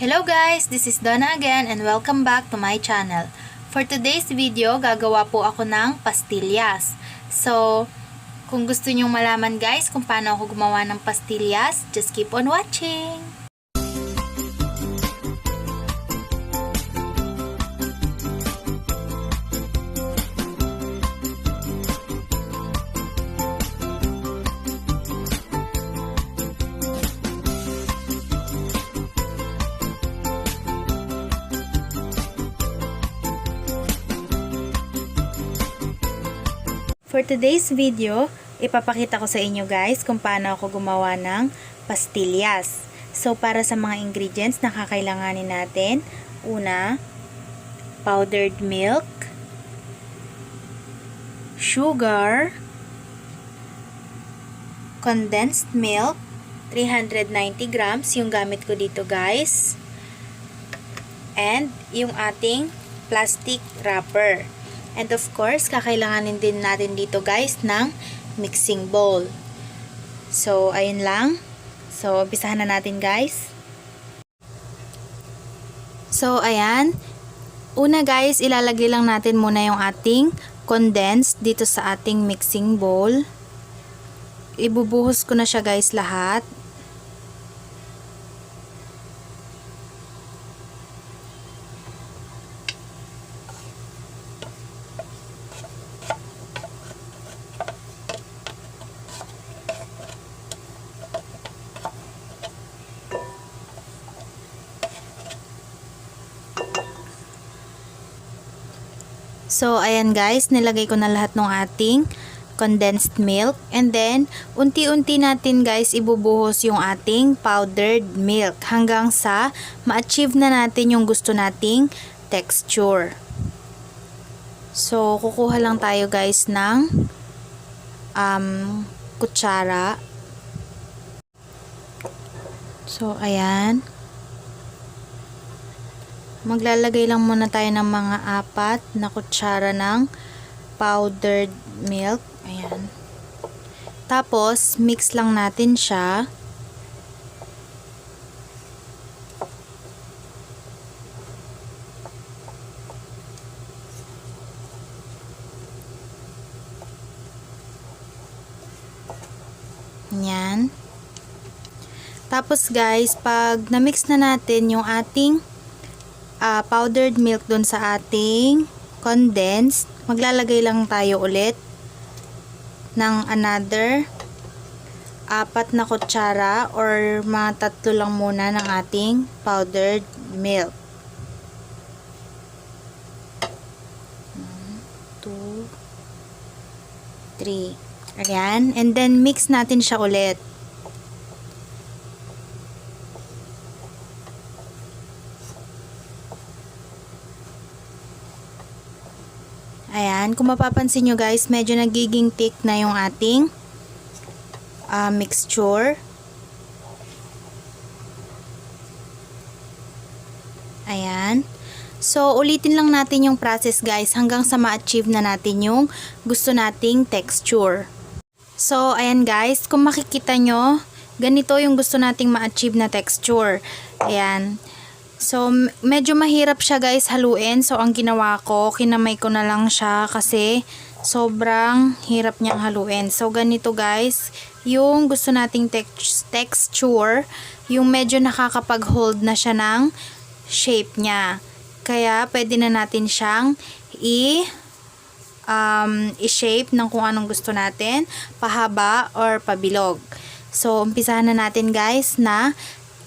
Hello guys! This is Donna again and welcome back to my channel. For today's video, gagawa po ako ng pastillas. So, kung gusto nyong malaman guys kung paano ako gumawa ng pastillas, just keep on watching! For today's video, ipapakita ko sa inyo guys kung paano ako gumawa ng pastillas. So, para sa mga ingredients na kakailanganin natin, una, powdered milk, sugar, condensed milk, 390 grams yung gamit ko dito guys, and yung ating plastic wrapper. And of course, kakailanganin din natin dito guys ng mixing bowl. So, ayun lang. So, umpisahan na natin guys. So, ayan. Una guys, ilalagay lang natin muna yung ating condensed dito sa ating mixing bowl. Ibubuhos ko na siya guys lahat. So, ayan guys, nilagay ko na lahat ng ating condensed milk. And then, unti-unti natin guys ibubuhos yung ating powdered milk hanggang sa ma-achieve na natin yung gusto nating texture. So, kukuha lang tayo guys ng kutsara. So, ayan. Maglalagay lang muna tayo ng mga 4 na kutsara ng powdered milk. Ayan. Tapos, mix lang natin siya. Ayan. Tapos guys, pag na-mix na natin yung ating powdered milk dun sa ating condensed, maglalagay lang tayo ulit ng another 4 na kutsara or mga 3 lang muna ng ating powdered milk. 1, 2, 3. Ayan. And then mix natin siya ulit. Ayan, kung mapapansin nyo guys, medyo nagiging thick na yung ating mixture. Ayan. So, ulitin lang natin yung process guys hanggang sa ma-achieve na natin yung gusto nating texture. So, ayan guys, kung makikita nyo, ganito yung gusto nating ma-achieve na texture. Ayan. So, medyo mahirap siya guys haluin. So, ang ginawa ko, kinamay ko na lang siya kasi sobrang hirap niyang haluin. So, ganito guys, yung gusto nating texture, yung medyo nakakapag-hold na siya ng shape niya. Kaya, pwede na natin siyang i-shape ng kung anong gusto natin, pahaba or pabilog. So, umpisahan na natin guys na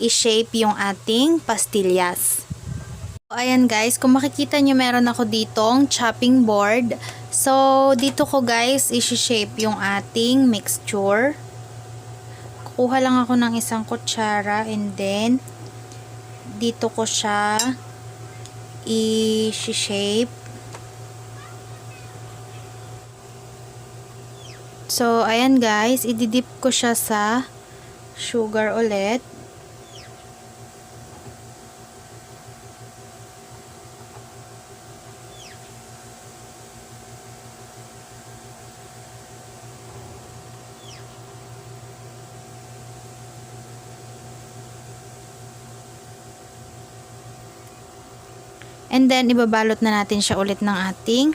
i-shape yung ating pastillas. So, ayan guys, kung makikita nyo meron ako ditong chopping board. So, dito ko guys i-shape yung ating mixture. Kukuha lang ako ng isang kutsara and then dito ko siya i-shape. So, ayan guys, ididip ko siya sa sugar ulit. And then, ibabalot na natin siya ulit ng ating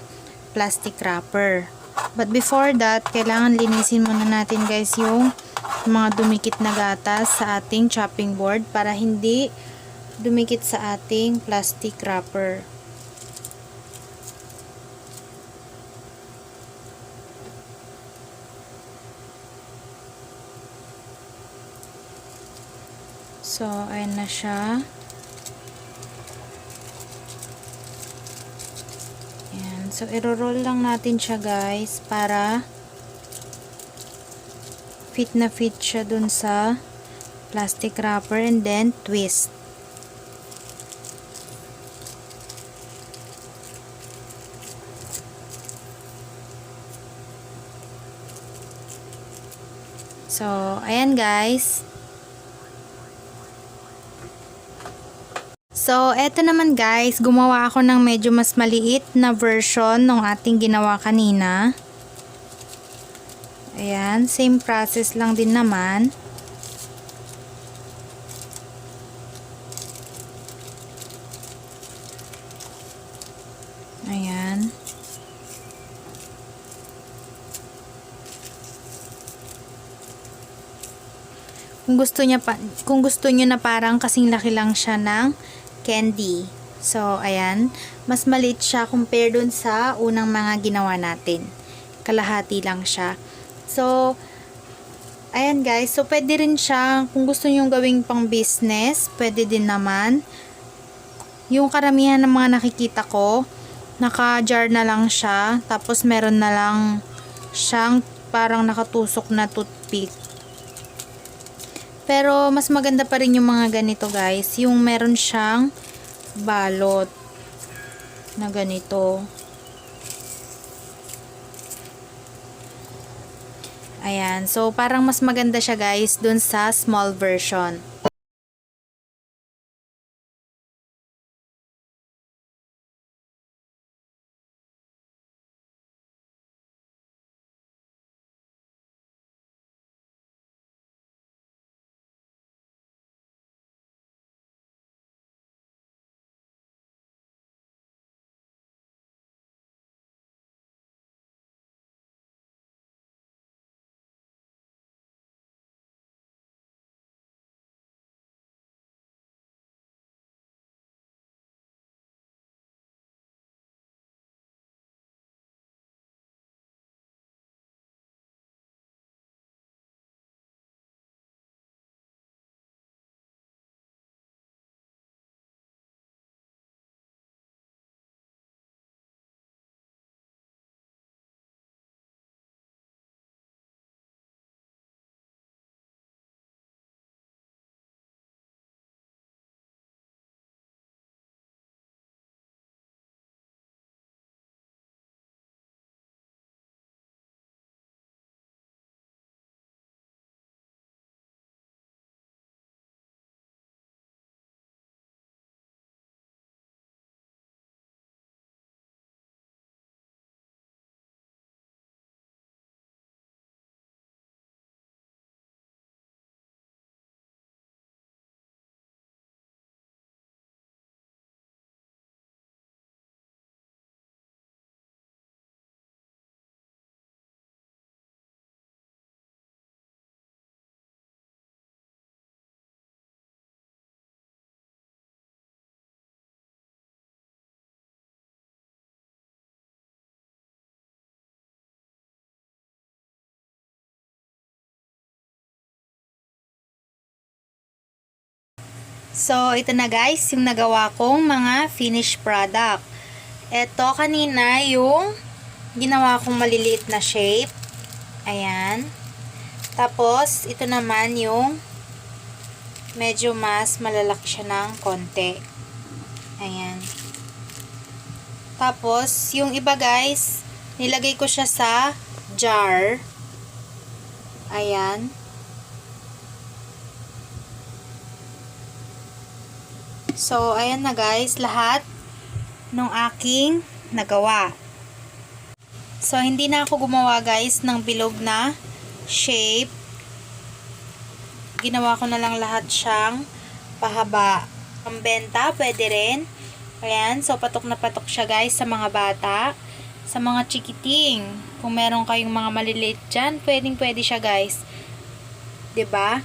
plastic wrapper. But before that, kailangan linisin muna natin guys yung mga dumikit na gatas sa ating chopping board para hindi dumikit sa ating plastic wrapper. So, ayan na siya. Ayan. So, iro-roll lang natin siya guys para fit na fit siya dun sa plastic wrapper and then twist. So, ayan guys. So, eto naman guys, gumawa ako ng medyo mas maliit na version ng ating ginawa kanina. Ayan, same process lang din naman. Ayan. Kung gusto niyo na parang kasing laki lang siya ng candy. So, ayan. Mas maliit siya compare dun sa unang mga ginawa natin. Kalahati lang siya. So, ayan guys. So, pwede rin siya, kung gusto nyo gawing pang business, pwede din naman. Yung karamihan ng mga nakikita ko, naka-jar na lang siya. Tapos, meron na lang siyang parang nakatusok na toothpick. Pero, mas maganda pa rin yung mga ganito guys. Yung meron siyang balot na ganito. Ayan. So, parang mas maganda siya guys dun sa small version. So, ito na guys, yung nagawa kong mga finished product. Ito, kanina yung ginawa kong maliliit na shape. Ayan. Tapos, ito naman yung medyo mas malalaki siya ng konti. Ayan. Tapos, yung iba guys, nilagay ko siya sa jar. Ayan. So, ayan na guys, lahat ng aking nagawa. So, hindi na ako gumawa guys ng bilog na shape. Ginawa ko na lang lahat siyang pahaba. Pambenta, pwede rin. Ayan, so patok na patok siya guys sa mga bata, sa mga chikiting. Kung meron kayong mga maliliit dyan, pwede siya guys. 'Di ba?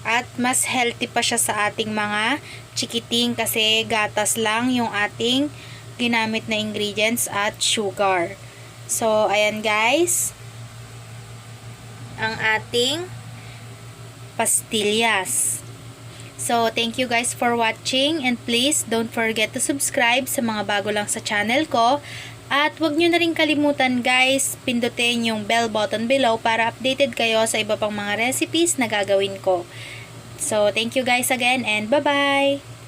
At mas healthy pa siya sa ating mga chikiting kasi gatas lang yung ating ginamit na ingredients at sugar. So, ayan guys, ang ating pastillas. So, thank you guys for watching and please don't forget to subscribe sa mga bago lang sa channel ko. At huwag nyo na rin kalimutan guys, pindutin yung bell button below para updated kayo sa iba pang mga recipes na gagawin ko. So, thank you guys again and bye-bye!